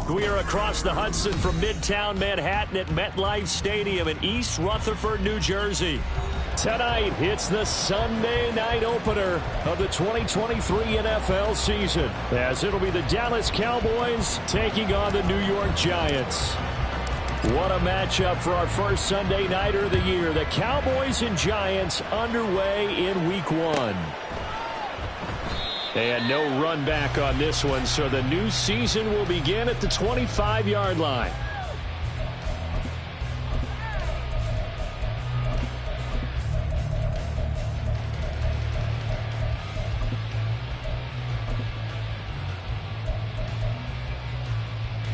We are across the Hudson from Midtown Manhattan at MetLife Stadium in East Rutherford, New Jersey. Tonight, it's the Sunday night opener of the 2023 NFL season, as it'll be the Dallas Cowboys taking on the New York Giants. What a matchup for our first Sunday nighter of the year. The Cowboys and Giants underway in Week 1. And no run back on this one, so the new season will begin at the 25-yard line.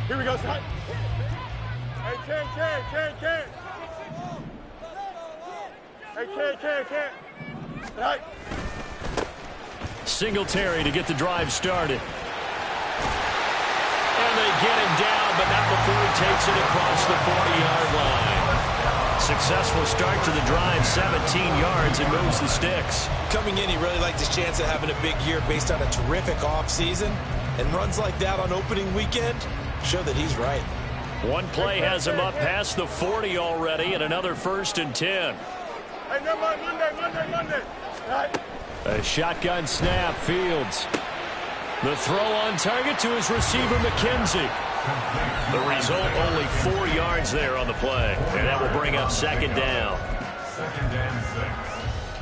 Here we go, son. Hey, Ken. Hey, Ken. Right. Singletary to get the drive started. And they get him down, but not before he takes it across the 40-yard line. Successful start to the drive, 17 yards, and moves the sticks. Coming in, he really liked his chance of having a big year based on a terrific offseason. And runs like that on opening weekend show that he's right. One play has him up past the 40 already, and another 1st and 10. Hey, no, Monday. Right. A shotgun snap, Fields. The throw on target to his receiver, McKenzie. The result, only 4 yards there on the play. And that will bring up 2nd down. 2nd and 6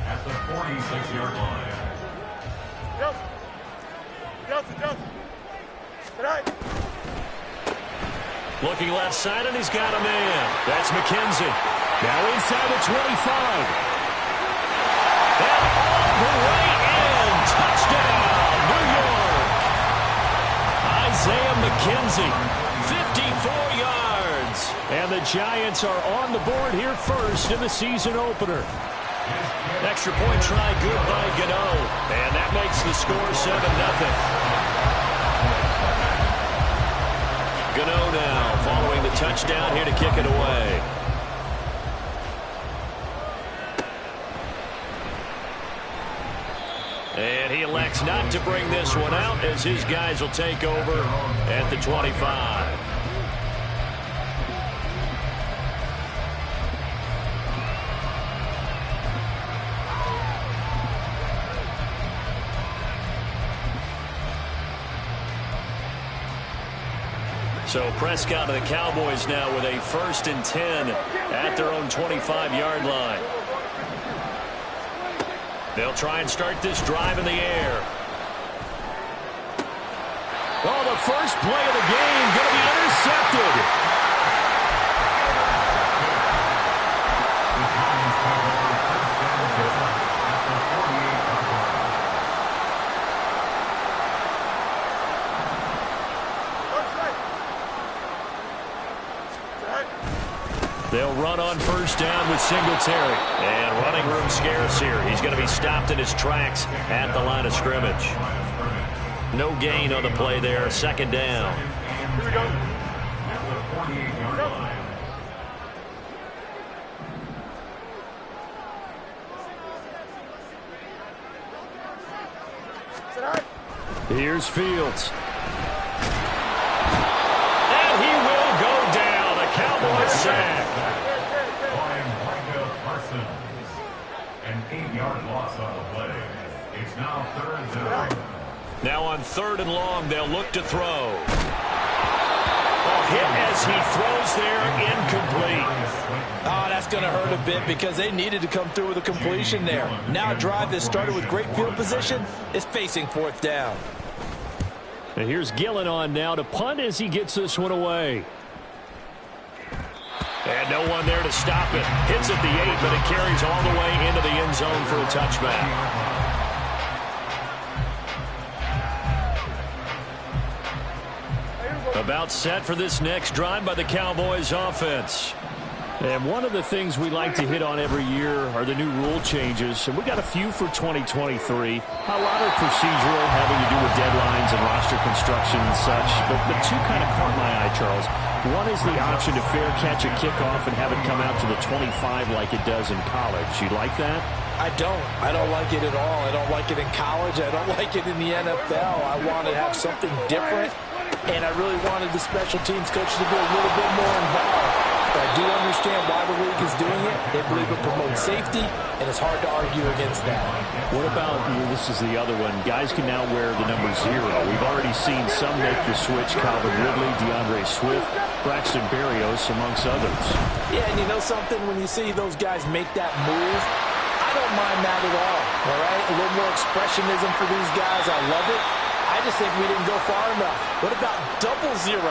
at the 46-yard line. Justin. Right. Looking left side, and he's got a man. That's McKenzie. Now inside the 25. And all the way in. Touchdown, New York. Isaiah McKenzie, 54 yards. And the Giants are on the board here first in the season opener. Extra point try good by Gano. And that makes the score 7-0. Gano now following the touchdown here to kick it away. And he elects not to bring this one out as his guys will take over at the 25. So Prescott and the Cowboys now with a 1st and 10 at their own 25-yard line. They'll try and start this drive in the air. Oh, the first play of the game going to be intercepted. They'll run on 1st down with Singletary. And running room scarce here. He's going to be stopped in his tracks at the line of scrimmage. No gain on the play there. 2nd down. Here we go. Here's Fields. And he will go down. A Cowboys sack. 8-yard loss on the play. It's now 3rd down. Now on 3rd and long, they'll look to throw. Hit as he throws there, incomplete. Oh, that's going to hurt a bit because they needed to come through with a completion there. Now a drive that started with great field position is facing 4th down. And here's Gillen on now to punt as he gets this one away. And no one there to stop it. Hits at the 8, but it carries all the way into the end zone for a touchback. About set for this next drive by the Cowboys offense. And one of the things we like to hit on every year are the new rule changes. And we got a few for 2023. A lot are procedural, having to do with deadlines and roster construction and such. But the two kind of caught my eye, Charles. One is the option to fair catch a kickoff and have it come out to the 25 like it does in college. You like that? I don't. I don't like it at all. I don't like it in college. I don't like it in the NFL. I want to have something different. And I really wanted the special teams coach to be a little bit more involved. But I do understand why the league is doing it. They believe it promotes safety, and it's hard to argue against that. What about, this is the other one, guys can now wear the number 0. We've already seen some make the switch, Calvin Ridley, DeAndre Swift, Braxton Berrios, amongst others. Yeah, and you know something? When you see those guys make that move, I don't mind that at all right? A little more expressionism for these guys. I love it. I just think we didn't go far enough. What about 00,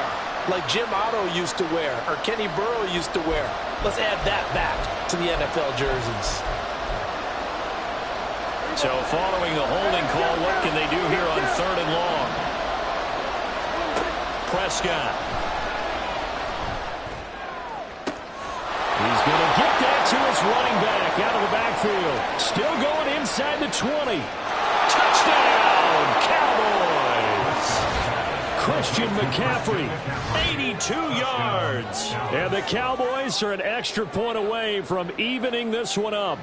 like Jim Otto used to wear or Kenny Burrow used to wear? Let's add that back to the NFL jerseys. So following the holding call, what can they do here on 3rd and long? Prescott. He's going to get that to his running back out of the backfield. Still going inside the 20. Touchdown, Cowboys! Christian McCaffrey, 82 yards. And the Cowboys are an extra point away from evening this one up.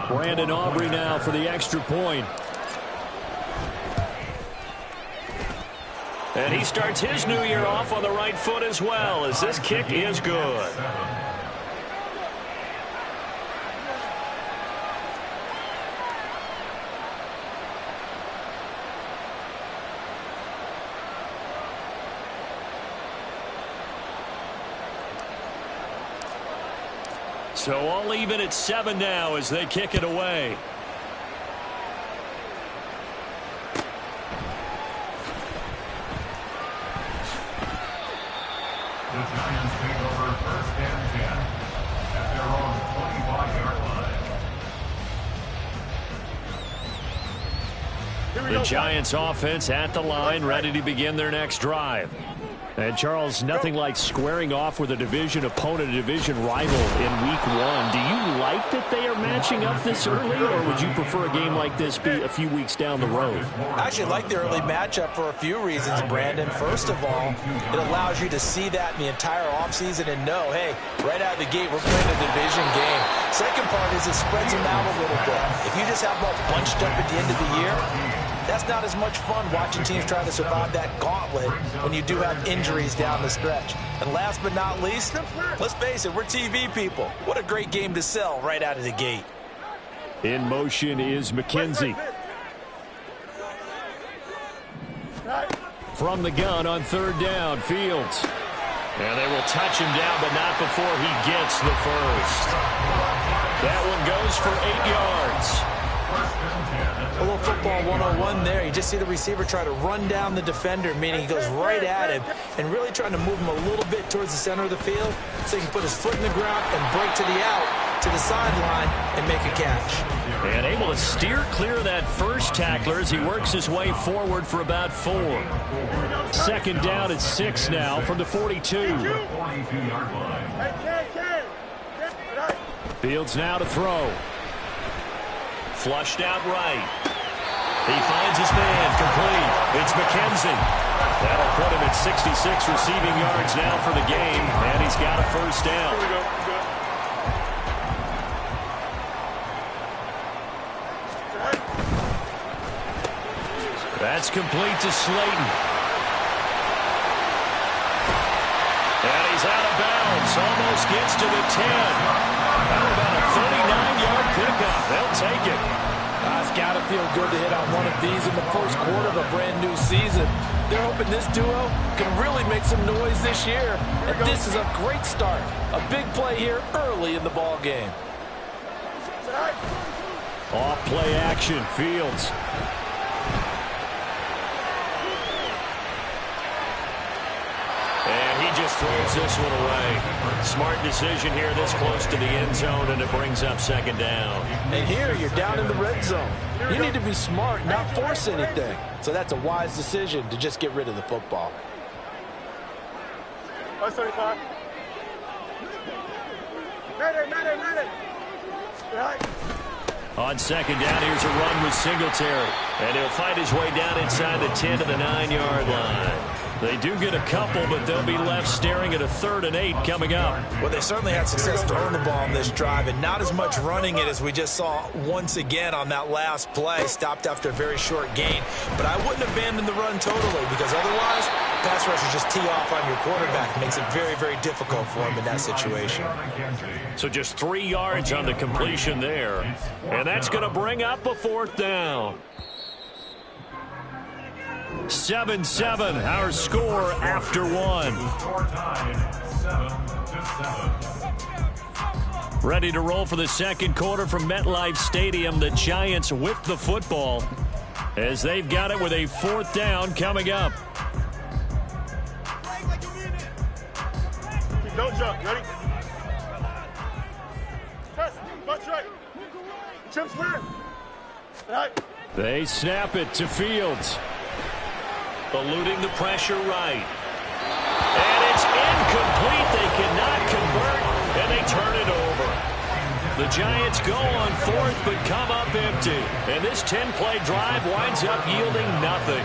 Brandon Aubrey now for the extra point. And he starts his new year off on the right foot as well, as this kick is good. So all even at 7 now as they kick it away. The Giants take over 1st and 10 at their own 25-yard line. The Giants offense at the line, ready to begin their next drive. And, Charles, nothing like squaring off with a division opponent, a division rival in Week 1. Do you like that they are matching up this early, or would you prefer a game like this be a few weeks down the road? I actually like the early matchup for a few reasons, Brandon. First of all, it allows you to see that in the entire offseason and know, hey, right out of the gate, we're playing a division game. Second part is it spreads them out a little bit. If you just have them all bunched up at the end of the year, that's not as much fun watching teams try to survive that gauntlet when you do have injuries down the stretch. And last but not least, let's face it, we're TV people. What a great game to sell right out of the gate. In motion is McKenzie. From the gun on 3rd down, Fields. And they will touch him down, but not before he gets the first. That one goes for 8 yards. A little football 101 there. You just see the receiver try to run down the defender, meaning he goes right at him and really trying to move him a little bit towards the center of the field so he can put his foot in the ground and break to the out, to the sideline, and make a catch. And able to steer clear of that first tackler as he works his way forward for about 4. 2nd down at 6 now from the 42. Fields now to throw. Flushed out right. He finds his man, complete. It's McKenzie. That'll put him at 66 receiving yards now for the game, and he's got a first down. That's complete to Slayton. And he's out of bounds. Almost gets to the 10. How about a 39-yard pickup? They'll take it. It's got to feel good to hit on one of these in the first quarter of a brand new season. They're hoping this duo can really make some noise this year. And this is a great start. A big play here early in the ball game. Off play action, Fields. And he just throws this one away. Smart decision here this close to the end zone, and it brings up second down. And here you're down in the red zone. You need to be smart, not force anything. So that's a wise decision to just get rid of the football. 175. Ready. Right. On second down, here's a run with Singletary. And he'll find his way down inside the 10 to the 9-yard line. They do get a couple, but they'll be left staring at a 3rd and 8 coming up. Well, they certainly had success throwing the ball on this drive, and not as much running it as we just saw once again on that last play. Stopped after a very short gain. But I wouldn't abandon the run totally, because otherwise, pass rushers just tee off on your quarterback. It makes it very, very difficult for him in that situation. So just 3 yards on the completion there. And that's going to bring up a 4th down. 7-7, our score after 1. Score tied 7-7. Ready to roll for the second quarter from MetLife Stadium. The Giants with the football as they've got it with a 4th down coming up. Don't jump. Ready? Press. Bunch right. Chips left. Right. They snap it to Fields. Eluding the pressure right. And it's incomplete. They cannot convert, and they turn it over. The Giants go on 4th, but come up empty. And this 10-play drive winds up yielding nothing.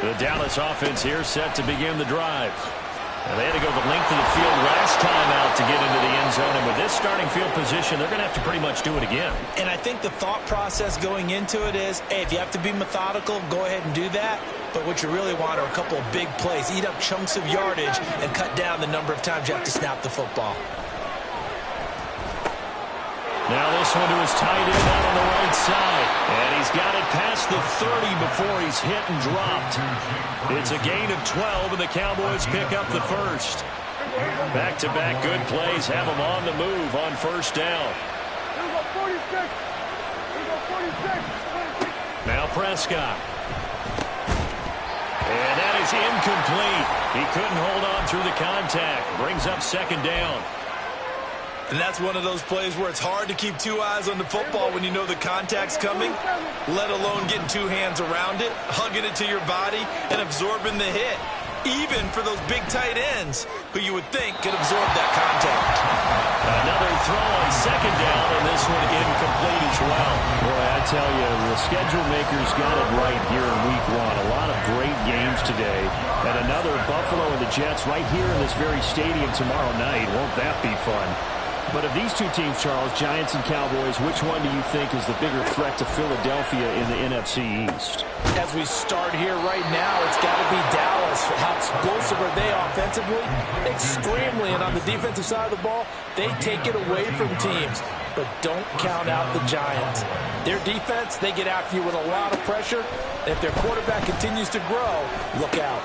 The Dallas offense here set to begin the drive. And they had to go the length of the field last time out to get into the end zone. And with this starting field position, they're going to have to pretty much do it again. And I think the thought process going into it is, hey, if you have to be methodical, go ahead and do that. But what you really want are a couple of big plays. Eat up chunks of yardage and cut down the number of times you have to snap the football. Now this one to his tight end out on the right side. And he's got it past the 30 before he's hit and dropped. It's a gain of 12, and the Cowboys pick up the first. Back-to-back good plays have them on the move on 1st down. Now Prescott. And that is incomplete. He couldn't hold on through the contact. Brings up second down. And that's one of those plays where it's hard to keep 2 eyes on the football when you know the contact's coming, let alone getting 2 hands around it, hugging it to your body, and absorbing the hit. Even for those big tight ends who you would think could absorb that contact. Another throw on second down, and this one incomplete as well. Boy, I tell you, the schedule makers got it right here in Week 1. A lot of great games today. And another Buffalo and the Jets right here in this very stadium tomorrow night. Won't that be fun? But of these two teams, Charles, Giants and Cowboys, which one do you think is the bigger threat to Philadelphia in the NFC East? As we start here right now, it's got to be Dallas. How explosive are they offensively? Extremely. And on the defensive side of the ball, they take it away from teams. But don't count out the Giants. Their defense, they get after you with a lot of pressure. If their quarterback continues to grow, look out.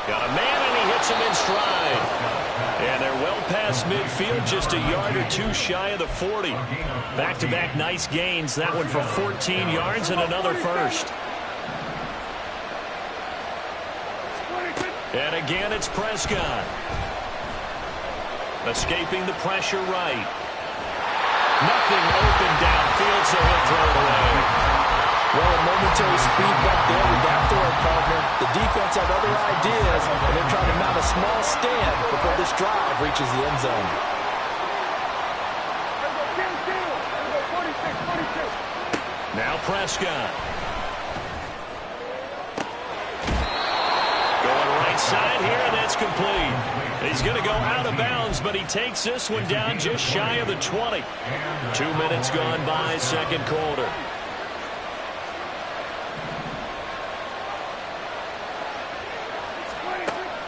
Got a man, and he hits him in stride. And they're well past midfield, just a yard or 2 shy of the 40. Back-to-back nice gains. That one for 14 yards and another first. And again, it's Prescott. Escaping the pressure right. Nothing open downfield, so he'll throw it away. Well, a momentary speed bump there with that throw partner. The defense had other ideas, and they're trying to mount a small stand before this drive reaches the end zone. Now Prescott. Going right side here, and that's complete. He's going to go out of bounds, but he takes this one down just shy of the 20. 2 minutes gone by, second quarter.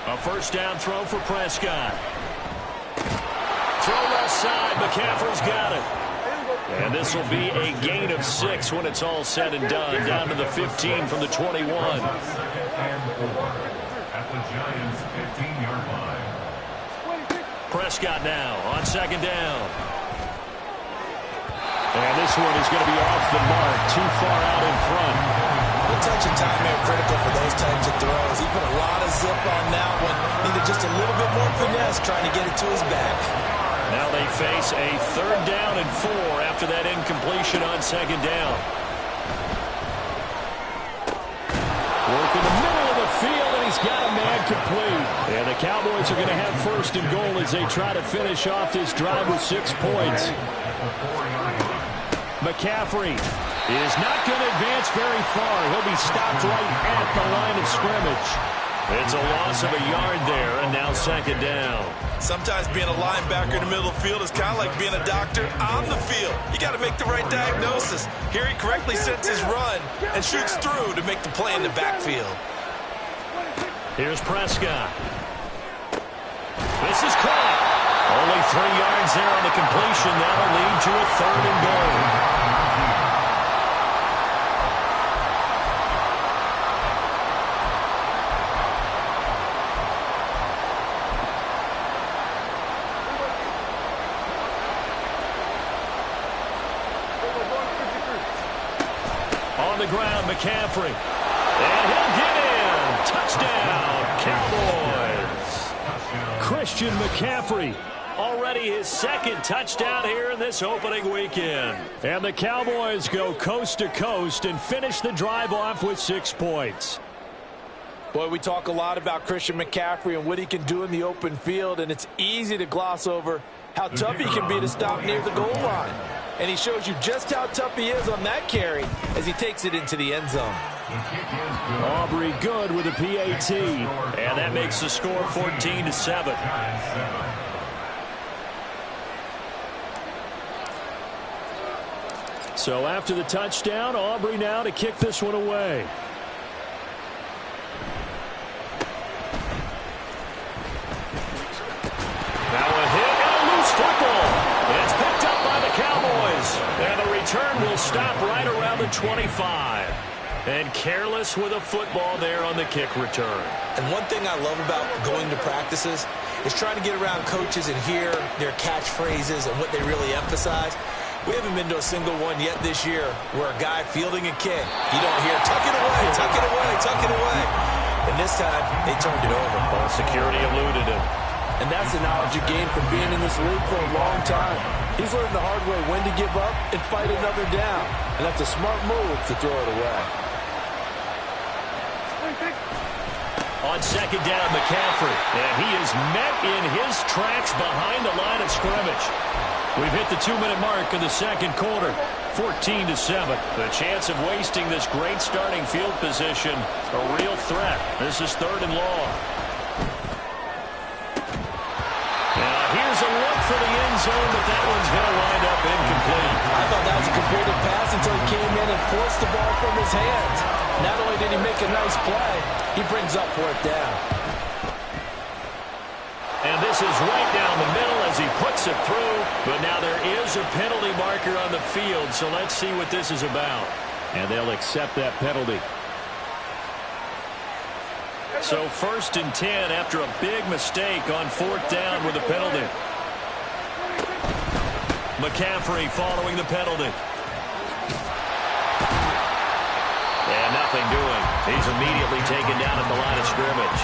A first down throw for Prescott. Throw left side. McCaffrey's got it. And this will be a gain of 6 when it's all said and done. Down to the 15 from the 21. At the Giants' 15-yard line. Prescott now on second down. And this one is going to be off the mark, too far out in front. The touch and time are critical for those types of throws. He put a lot of zip on that one. Needed just a little bit more finesse trying to get it to his back. Now they face a 3rd down and 4 after that incompletion on second down. Work in the middle of the field, and he's got a man complete. And the Cowboys are going to have 1st and goal as they try to finish off this drive with 6 points. McCaffrey is not going to advance very far. He'll be stopped right at the line of scrimmage. It's a loss of a yard there, and now second down. Sometimes being a linebacker in the middle of the field is kind of like being a doctor on the field. You got to make the right diagnosis. Here he correctly sets his run and shoots through to make the play in the backfield. Here's Prescott. This is caught. Only 3 yards there on the completion. That'll lead to a 3rd and goal. On the ground, McCaffrey. And he'll get in. Touchdown, Cowboys. Christian McCaffrey. Already his 2nd touchdown here in this opening weekend. And the Cowboys go coast to coast and finish the drive off with 6 points. Boy, we talk a lot about Christian McCaffrey and what he can do in the open field, and it's easy to gloss over how tough he can be to stop near the goal line. And he shows you just how tough he is on that carry as he takes it into the end zone. Aubrey good with a PAT. And that makes the score 14-7. So after the touchdown, Aubrey now to kick this one away. Now a hit and a loose football. It's picked up by the Cowboys. And the return will stop right around the 25. And careless with a football there on the kick return. And one thing I love about going to practices is trying to get around coaches and hear their catchphrases and what they really emphasize. We haven't been to a single one yet this year where a guy fielding a kick, you don't hear, tuck it away, tuck it away, tuck it away. And this time, they turned it over. Well, security eluded him. And that's the knowledge you gain from being in this league for a long time. He's learned the hard way when to give up and fight another down. And that's a smart move to throw it away. On second down, McCaffrey. And he is met in his tracks behind the line of scrimmage. We've hit the 2-minute mark in the second quarter. 14-7. The chance of wasting this great starting field position, a real threat. This is 3rd and long. Now here's a look for the end zone, but that one's going to wind up incomplete. I thought that was a completed pass until he came in and forced the ball from his hands. Not only did he make a nice play, he brings up 4th down. And this is right down the middle as he puts it through. But now there is a penalty marker on the field, so let's see what this is about. And they'll accept that penalty. So 1st and 10 after a big mistake on 4th down with a penalty. McCaffrey following the penalty. And nothing doing. He's immediately taken down at the line of scrimmage.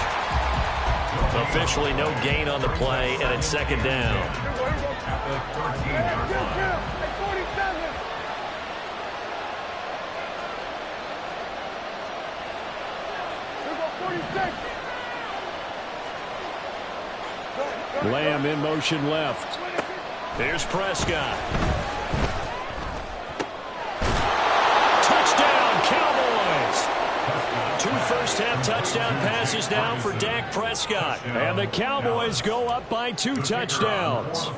Officially no gain on the play, and it's 2nd down. Lamb in motion left. Here's Prescott. Touchdown, Cowboys! 2 first-half touchdown passes now for Dak Prescott. And the Cowboys go up by 2 touchdowns.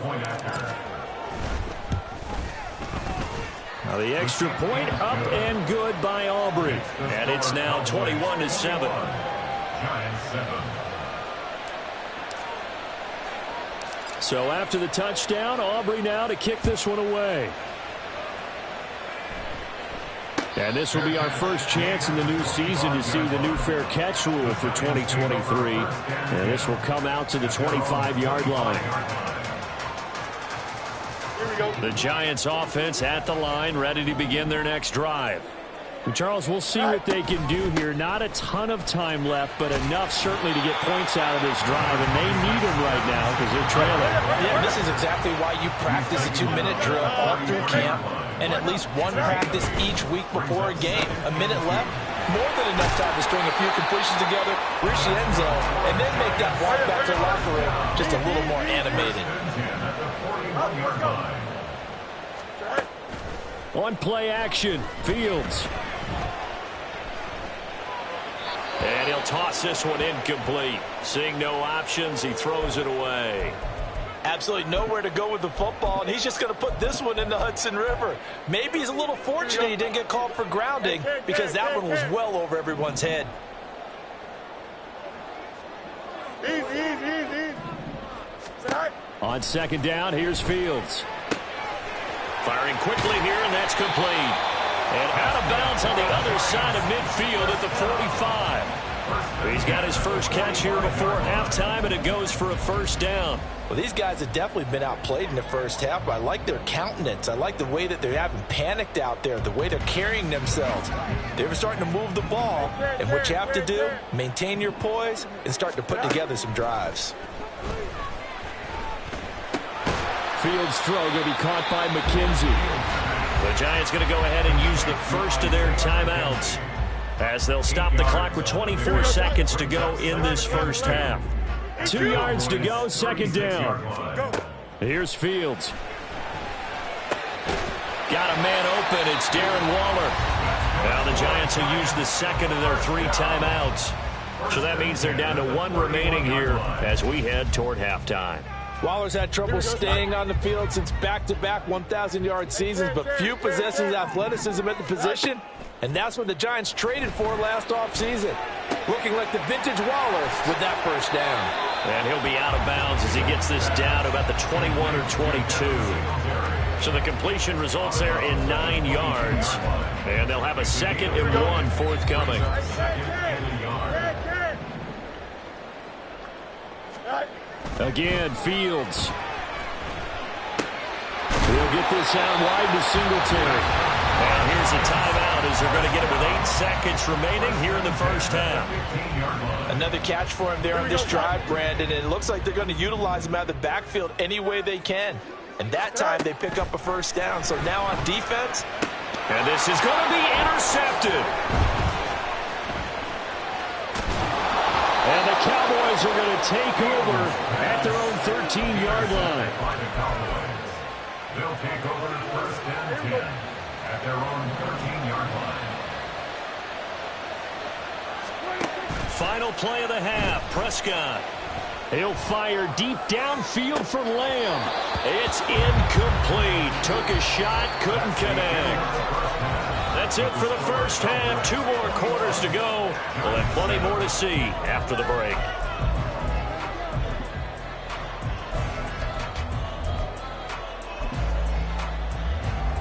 Now the extra point up and good by Aubrey. And it's now 21-7. So after the touchdown, Aubrey now to kick this one away. And this will be our first chance in the new season to see the new fair catch rule for 2023. And this will come out to the 25-yard line. The Giants offense at the line, ready to begin their next drive. And Charles, we'll see what they can do here. Not a ton of time left, but enough certainly to get points out of this drive. And they need them right now because they're trailing. Yeah, this is exactly why you practice a 2-minute drill all through camp and at least one practice each week before a game. A minute left, more than enough time to string a few completions together, reach the end zone, and then make that walk back to the locker room just a little more animated. On play action, Fields. And he'll toss this one incomplete. Seeing no options, he throws it away. Absolutely nowhere to go with the football, and he's just going to put this one in the Hudson River. Maybe he's a little fortunate he didn't get called for grounding because that one was well over everyone's head. Easy. On second down, here's Fields. Firing quickly here, and that's complete. And out of bounds on the other side of midfield at the 45. He's got his first catch here before halftime, and it goes for a first down. Well, these guys have definitely been outplayed in the first half, but I like their countenance. I like the way that they haven't panicked out there, the way they're carrying themselves. They're starting to move the ball, and what you have to do, maintain your poise and start to put together some drives. Fields' throw going to be caught by McKenzie. The Giants going to go ahead and use the first of their timeouts as they'll stop the clock with 24 seconds to go in this first half. 2 yards to go, second down. Here's Fields. Got a man open. It's Darren Waller. Now the Giants will use the second of their 3 timeouts. So that means they're down to 1 remaining here as we head toward halftime. Waller's had trouble staying on the field since back-to-back 1,000-yard seasons, but few possesses athleticism at the position, and that's what the Giants traded for last offseason. Looking like the vintage Waller with that first down. And he'll be out of bounds as he gets this down to about the 21 or 22. So the completion results there in 9 yards, and they'll have a 2nd and 1 forthcoming. Again, Fields. He'll get this out wide to Singletary. And here's a timeout as they're going to get it with 8 seconds remaining here in the first half. Another catch for him there on this drive, Brandon. And it looks like they're going to utilize him out of the backfield any way they can. And that time they pick up a first down. So now on defense. And this is going to be intercepted. And the Cowboys are going to take over at their own 13-yard line. They'll take over first and 10 at their own 13-yard line. Final play of the half. Prescott. He'll fire deep downfield for Lamb. It's incomplete. Took a shot, couldn't connect. That's it for the first half. 2 more quarters to go. We'll have plenty more to see after the break.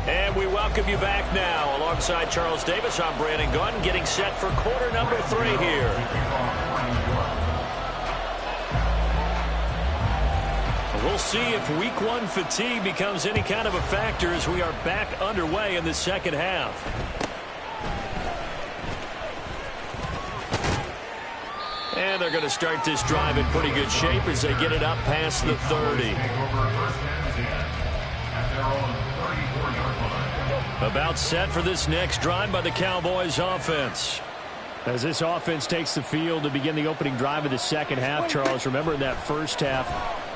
And we welcome you back now. Alongside Charles Davis, I'm Brandon Gunn, getting set for quarter number 3 here. We'll see if week 1 fatigue becomes any kind of a factor as we are back underway in the second half. And they're going to start this drive in pretty good shape as they get it up past the 30. About set for this next drive by the Cowboys offense. As this offense takes the field to begin the opening drive of the second half, Charles, remember in that first half,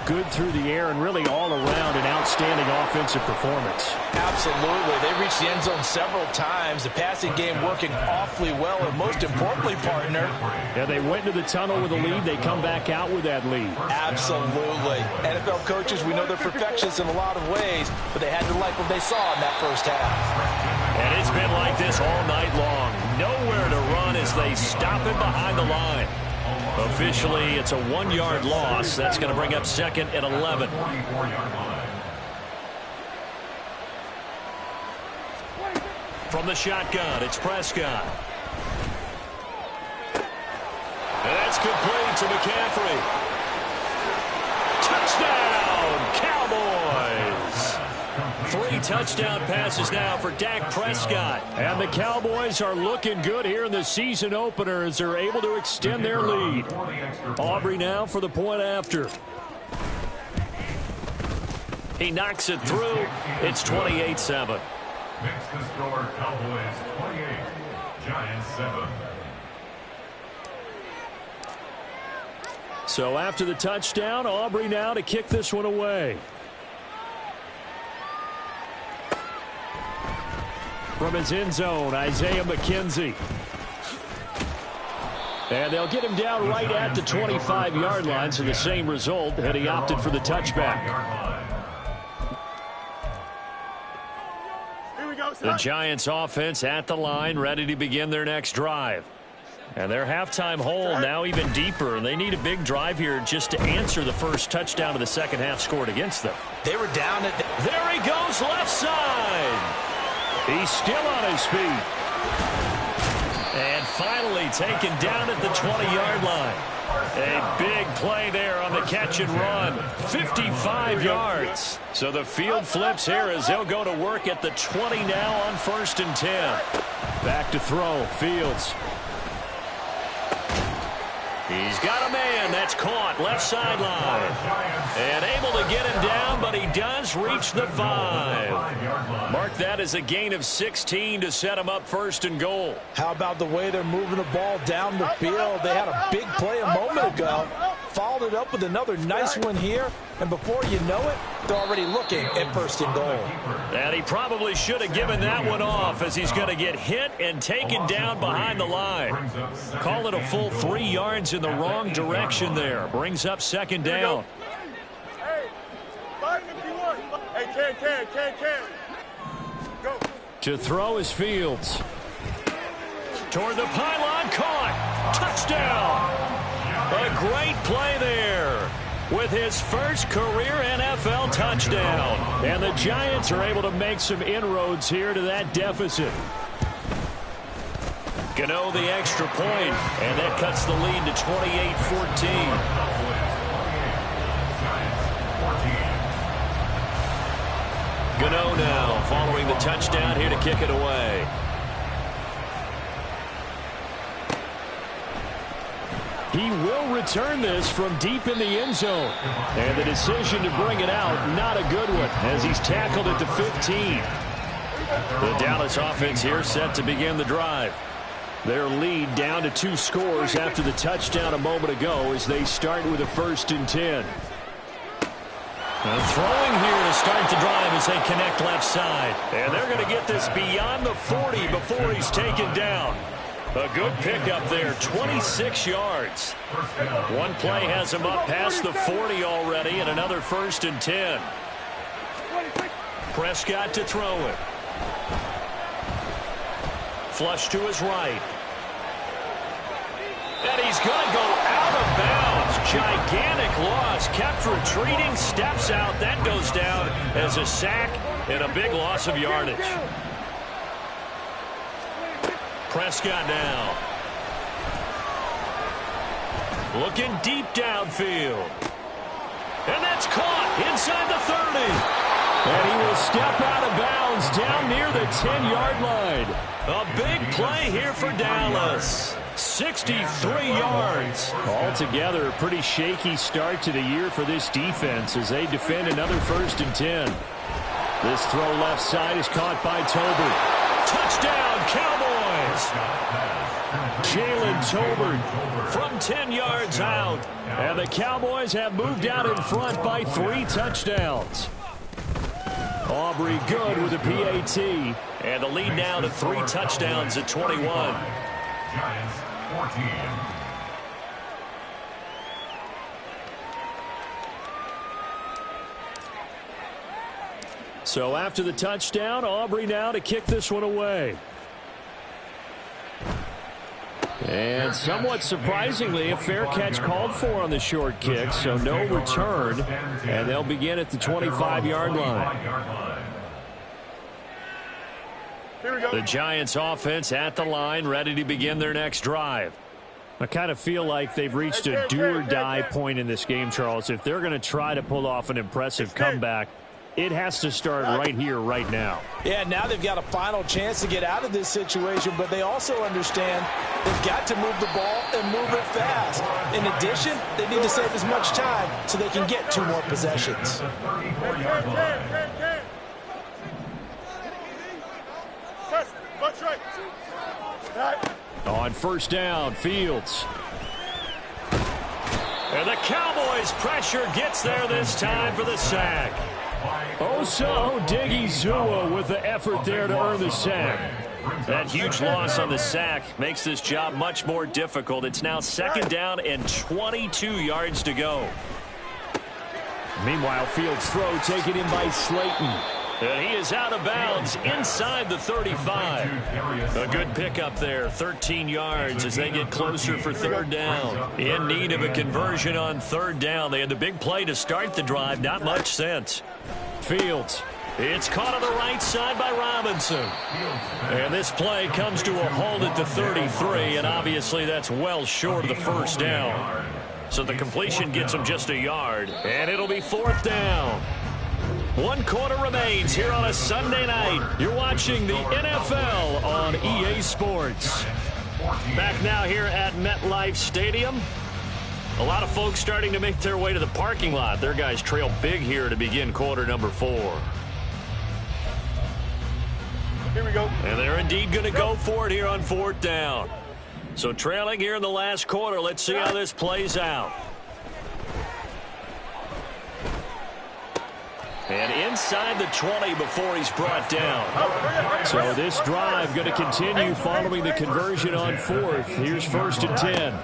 good through the air and really all around an outstanding offensive performance. Absolutely. They reached the end zone several times. The passing game working awfully well, and most importantly, partner. Yeah, they went into the tunnel with a lead. They come back out with that lead. Absolutely. NFL coaches, we know they're perfectionists in a lot of ways, but they had to like what they saw in that first half. And it's been like this all night long. Nowhere to run as they stop him behind the line. Officially, it's a 1-yard loss. That's going to bring up 2nd and 11. From the shotgun, it's Prescott. And that's complete to McCaffrey. Touchdown, Cowboys! 3 touchdown passes now for Dak Prescott. And the Cowboys are looking good here in the season opener as they're able to extend their lead. Aubrey now for the point after. He knocks it through. It's 28-7. Makes the score Cowboys 28, Giants 7. So after the touchdown, Aubrey now to kick this one away. From his end zone, Isaiah McKenzie. And they'll get him down right at the 25-yard line, so the same result, and he opted for the touchback. The Giants offense at the line, ready to begin their next drive. And their halftime hole now even deeper, and they need a big drive here just to answer the first touchdown of the second half scored against them. They were down at... There he goes, left side. He's still on his feet. And finally taken down at the 20-yard line. A big play there on the catch and run. 55 yards. So the field flips here as they'll go to work at the 20 now on 1st and 10. Back to throw, Fields. He's got a man that's caught left sideline. And able to get him down, but he does reach the 5. Mark that as a gain of 16 to set him up 1st and goal. How about the way they're moving the ball down the field? They had a big play a moment ago. Followed it up with another nice one here. And before you know it, they're already looking at 1st and goal. And he probably should have given that one off as he's going to get hit and taken down behind the line. Call it a full 3 yards in the wrong direction there. Brings up 2nd down. Hey, 551. Hey, can. Go. To throw is Fields. Toward the pylon, caught. Touchdown. A great play there with his first career NFL touchdown. And the Giants are able to make some inroads here to that deficit. Gano the extra point, and that cuts the lead to 28-14. Gano now following the touchdown here to kick it away. He will return this from deep in the end zone. And the decision to bring it out, not a good one, as he's tackled at the 15. The Dallas offense here set to begin the drive. Their lead down to 2 scores after the touchdown a moment ago as they start with a 1st and 10. And throwing here to start the drive as they connect left side. And they're going to get this beyond the 40 before he's taken down. A good pickup there, 26 yards. One play has him up past the 40 already, and another 1st and 10. Prescott to throw it. Flush to his right. And he's going to go out of bounds. Gigantic loss. Kept retreating, steps out. That goes down as a sack and a big loss of yardage. Prescott now. Looking deep downfield. And that's caught inside the 30. And he will step out of bounds down near the 10-yard line. A big play here for Dallas. 63 yards. Altogether, a pretty shaky start to the year for this defense as they defend another 1st and 10. This throw left side is caught by Tolbert. Touchdown, Cowboys! Jalen Tolbert from 10 yards out. And the Cowboys have moved out in front by 3 touchdowns. Aubrey good with a PAT. And the lead now to 3 touchdowns at 21. Giants 14. So after the touchdown, Aubrey now to kick this one away. And somewhat surprisingly, a fair catch called for on the short kick, so no return. And they'll begin at the 25-yard line. Here we go. The Giants offense at the line, ready to begin their next drive. I kind of feel like they've reached a do-or-die point in this game, Charles. If they're going to try to pull off an impressive comeback, it has to start right here, right now. Yeah, now they've got a final chance to get out of this situation, but they also understand they've got to move the ball and move it fast. In addition, they need to save as much time so they can get 2 more possessions. On first down, Fields. And the Cowboys' pressure gets there this time for the sack. Osa Odighizuwa with the effort there to earn the sack. That huge loss on the sack makes this job much more difficult. It's now 2nd down and 22 yards to go. Meanwhile, Fields' throw taken in by Slayton. And he is out of bounds inside the 35. A good pickup there, 13 yards as they get closer for 3rd down. In need of a conversion on 3rd down. They had the big play to start the drive, not much sense. Fields. It's caught on the right side by Robinson. And this play comes to a halt at the 33, and obviously that's well short of the 1st down. So the completion gets him just a yard, and it'll be 4th down. 1 quarter remains here on a Sunday night. You're watching the NFL on EA Sports. Back now here at MetLife Stadium. A lot of folks starting to make their way to the parking lot. Their guys trail big here to begin quarter number 4. Here we go. And they're indeed going to go for it here on 4th down. So trailing here in the last quarter. Let's see how this plays out. And inside the 20 before he's brought down. So this drive going to continue following the conversion on 4th. Here's 1st and 10.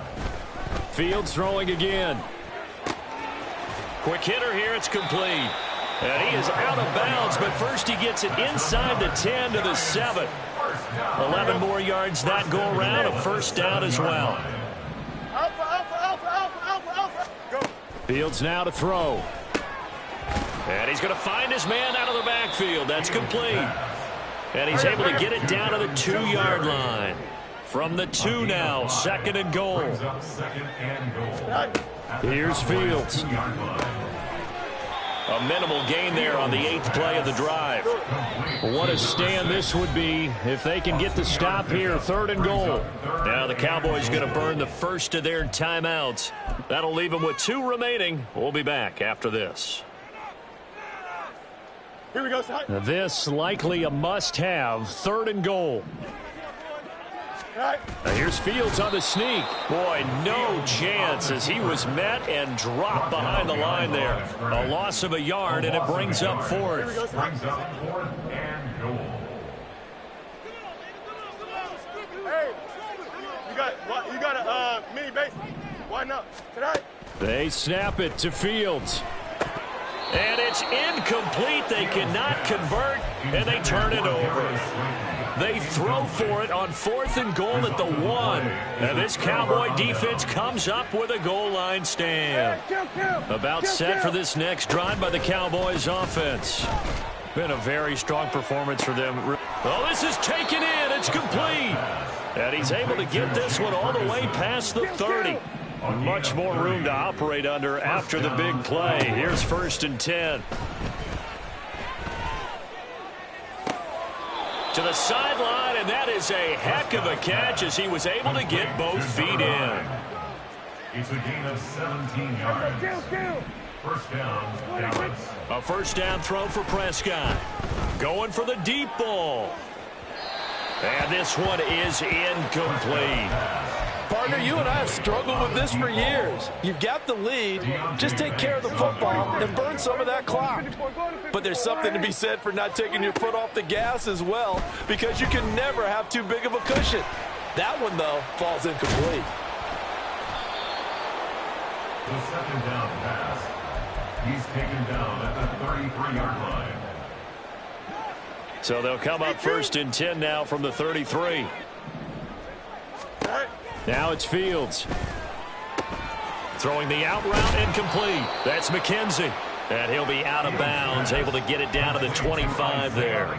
Fields throwing again. Quick hitter here. It's complete. And he is out of bounds, but first he gets it inside the 10 to the 7. 11 more yards that go around. A 1st down as well. Fields now to throw. And he's going to find his man out of the backfield. That's complete. And he's able to get it down to the 2-yard line. From the 2 now, 2nd and goal. Here's Fields. A minimal gain there on the 8th play of the drive. What a stand this would be if they can get the stop here. 3rd and goal. Now the Cowboys going to burn the first of their timeouts. That'll leave them with 2 remaining. We'll be back after this. Here we go. This likely a must-have. 3rd and goal. Now here's Fields on the sneak. Boy, no chance as he was met and dropped behind the line there. A loss of a yard, and it brings up 4th. Brings up 4th and goal. Hey, you got a mini base. Why not? Tonight. They snap it to Fields. And it's incomplete. They cannot convert, and they turn it over. They throw for it on 4th and goal at the 1. And this Cowboy defense comes up with a goal line stand. About set for this next drive by the Cowboys offense. Been a very strong performance for them. Oh, this is taken in. It's complete. And he's able to get this one all the way past the 30. Much more room to operate under after the big play. Here's 1st and 10. To the sideline, and that is a heck of a catch as he was able to get both feet in. It's a gain of 17 yards. 1st down, Dallas. A 1st down throw for Prescott. Going for the deep ball. And this one is incomplete. Partner, you and I have struggled with this for years. You've got the lead. Just take care of the football and burn some of that clock. But there's something to be said for not taking your foot off the gas as well, because you can never have too big of a cushion. That one, though, falls incomplete. The 2nd down pass. He's taken down at the 33-yard line. So they'll come up 1st and 10 now from the 33. Now it's Fields. Throwing the out route incomplete. That's McKenzie. And he'll be out of bounds, able to get it down to the 25 there.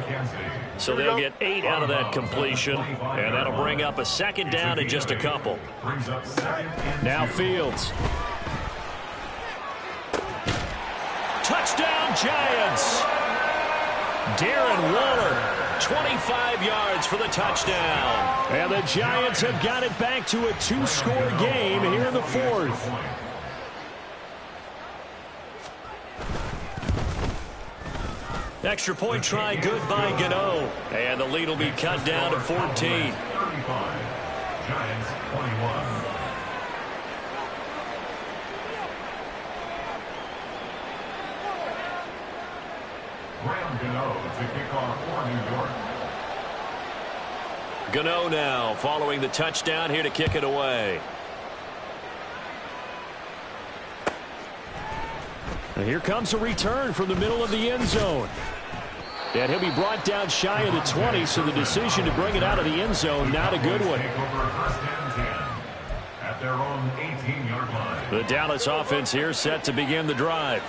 So they'll get 8 out of that completion, and that'll bring up a second down in just a couple. Now Fields. Touchdown, Giants! Darren Waller, 25 yards for the touchdown. And the Giants have got it back to a 2-score game here in the fourth. Extra point try good by Gano. And the lead will be cut down to 14. 35. Giants 21. Graham Gano to kick off for New York. Gano now following the touchdown here to kick it away. And here comes a return from the middle of the end zone. And he'll be brought down shy of the 20, so the decision to bring it out of the end zone, not a good one. At their own 18-yard line. The Dallas offense here set to begin the drive.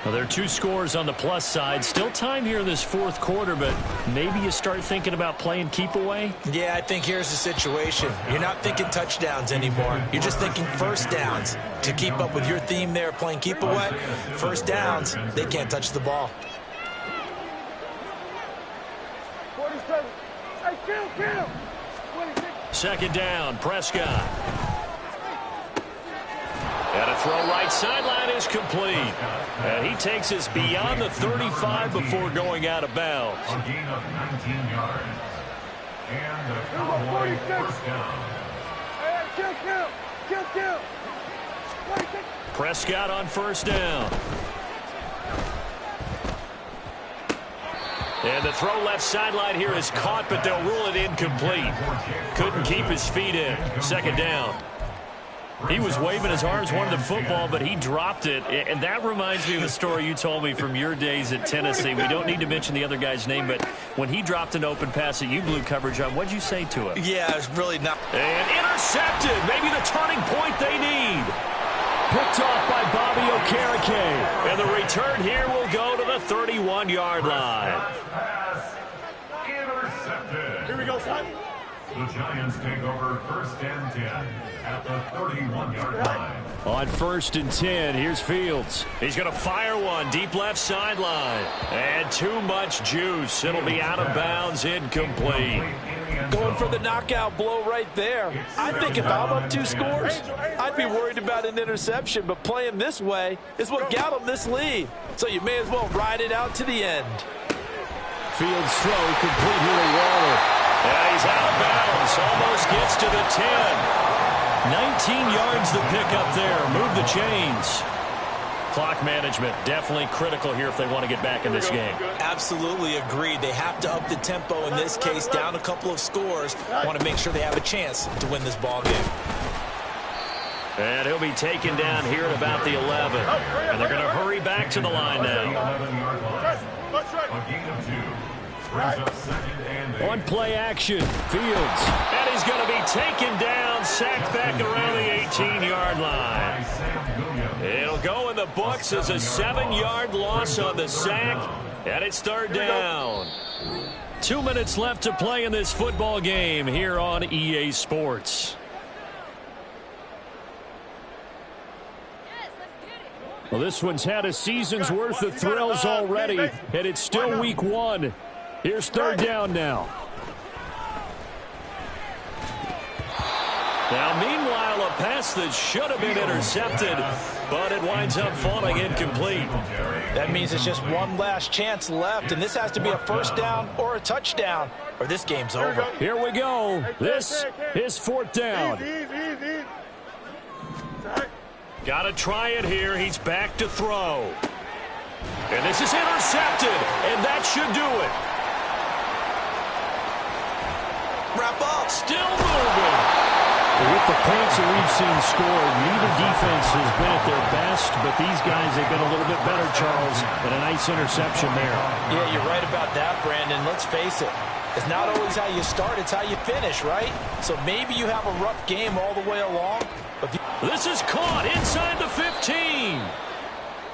Well, there are 2 scores on the plus side. Still time here in this fourth quarter, but maybe you start thinking about playing keep away? Yeah, I think here's the situation. You're not thinking touchdowns anymore. You're just thinking first downs. To keep up with your theme there, playing keep away, first downs, they can't touch the ball. Second down, Prescott. And a throw right sideline is complete. And he takes us beyond the 35 before going out of bounds. A gain of 19 yards. And the Cowboys first down. Prescott on first down. And the throw left sideline here is caught, but they'll rule it incomplete. Couldn't keep his feet in. Second down. He was waving his arms, wanted the football, but he dropped it. And that reminds me of the story you told me from your days at Tennessee. We don't need to mention the other guy's name, but when he dropped an open pass that you blew coverage on, what'd you say to him? Yeah, it's really not. And intercepted. Maybe the turning point they need. Picked off by Bobby Okereke. And the return here will go to the 31-yard line. Pass intercepted. Here we go, son. The Giants take over first and 10 at the 31-yard line. On first and 10, here's Fields. He's going to fire one deep left sideline. And too much juice. It'll be out of bounds, incomplete. Going for the knockout blow right there. I think if I'm up 2 scores, I'd be worried about an interception, but playing this way is what got them this lead. So you may as well ride it out to the end. Fields throw complete here to Waller. Yeah, he's out of bounds. Almost gets to the 10. 19 yards the pickup there. Move the chains. Clock management definitely critical here if they want to get back in this game. Absolutely agreed. They have to up the tempo in this case, down a couple of scores. Want to make sure they have a chance to win this ball game. And he'll be taken down here at about the 11. And they're going to hurry back to the line now. 11-yard line. A gain of 2. Brings up second and 8. On play action, Fields. And he's going to be taken down, sacked back around the 18-yard line. It'll go in the books as a 7-yard loss on the sack, and it's third down. 2 minutes left to play in this football game here on EA Sports. Well, this one's had a season's worth of thrills already, and it's still week 1. Here's third down now. Now, meanwhile, a pass that should have been intercepted, but it winds up falling incomplete. That means it's just one last chance left, and this has to be a first down or a touchdown, or this game's over. Here we go. This is fourth down. Easy. Got to try it here. He's back to throw. And this is intercepted, and that should do it. Wrap up. Still moving. With the points that we've seen scored, neither defense has been at their best, but these guys have been a little bit better, Charles, and a nice interception there. Yeah, you're right about that, Brandon. Let's face it. It's not always how you start, it's how you finish, right? So maybe you have a rough game all the way along. But this is caught inside the 15.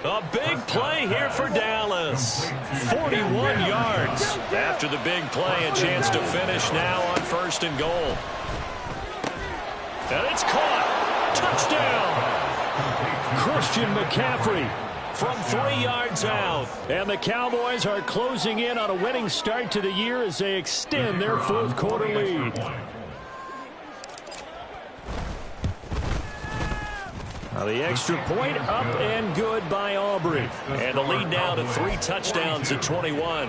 A big play here for Dallas. 41 yards. After the big play, a chance to finish now on 1st and goal. And it's caught. Touchdown. Christian McCaffrey from 3 yards out. And the Cowboys are closing in on a winning start to the year as they extend their 4th quarter lead. Now the extra point up and good by Aubrey. And the lead now to 3 touchdowns at 21.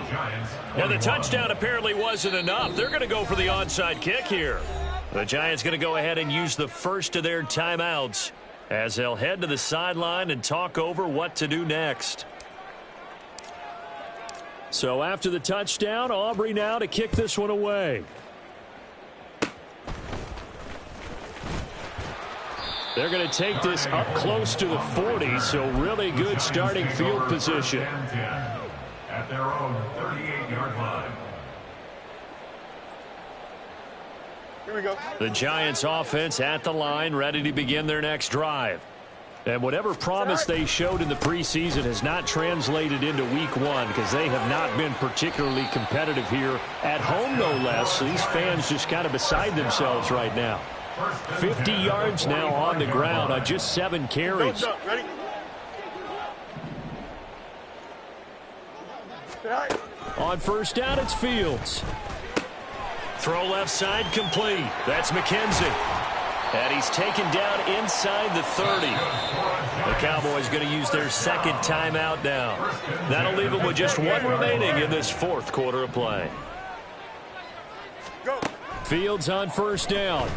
Now the touchdown apparently wasn't enough. They're going to go for the onside kick here. The Giants going to go ahead and use the first of their timeouts as they'll head to the sideline and talk over what to do next. So after the touchdown, Aubrey now to kick this one away. They're going to take this up close to the 40, so really good starting field position. At their own 38-yard line. Here we go. The Giants offense at the line, ready to begin their next drive. And whatever promise they showed in the preseason has not translated into week 1 because they have not been particularly competitive here at home, no less. So these fans just kind of beside themselves right now. 50 yards now on the ground on just 7 carries. Ready? On 1st down, it's Fields. Throw left side complete. That's McKenzie. And he's taken down inside the 30. The Cowboys going to use their 2nd timeout now. That'll leave them with just 1 remaining in this 4th quarter of play. Go. Fields on 1st down.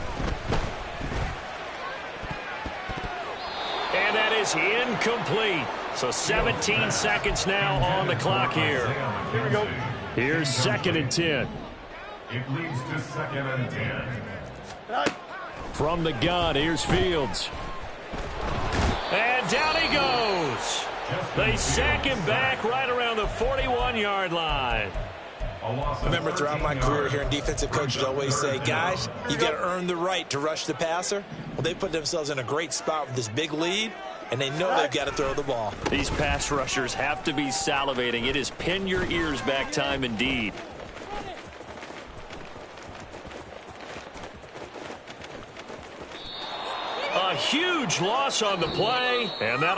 And that is incomplete. So 17 seconds now on the clock here. Here we go. Here's 2nd and 10. It leads to 2nd and 10. From the gun, here's Fields. And down he goes. They sack him back right around the 41-yard line. I remember throughout my career hearing defensive coaches always say, guys, you got to earn the right to rush the passer. Well, they put themselves in a great spot with this big lead, and they know they've got to throw the ball. These pass rushers have to be salivating. It is pin your ears back time indeed. A huge loss on the play, and that'll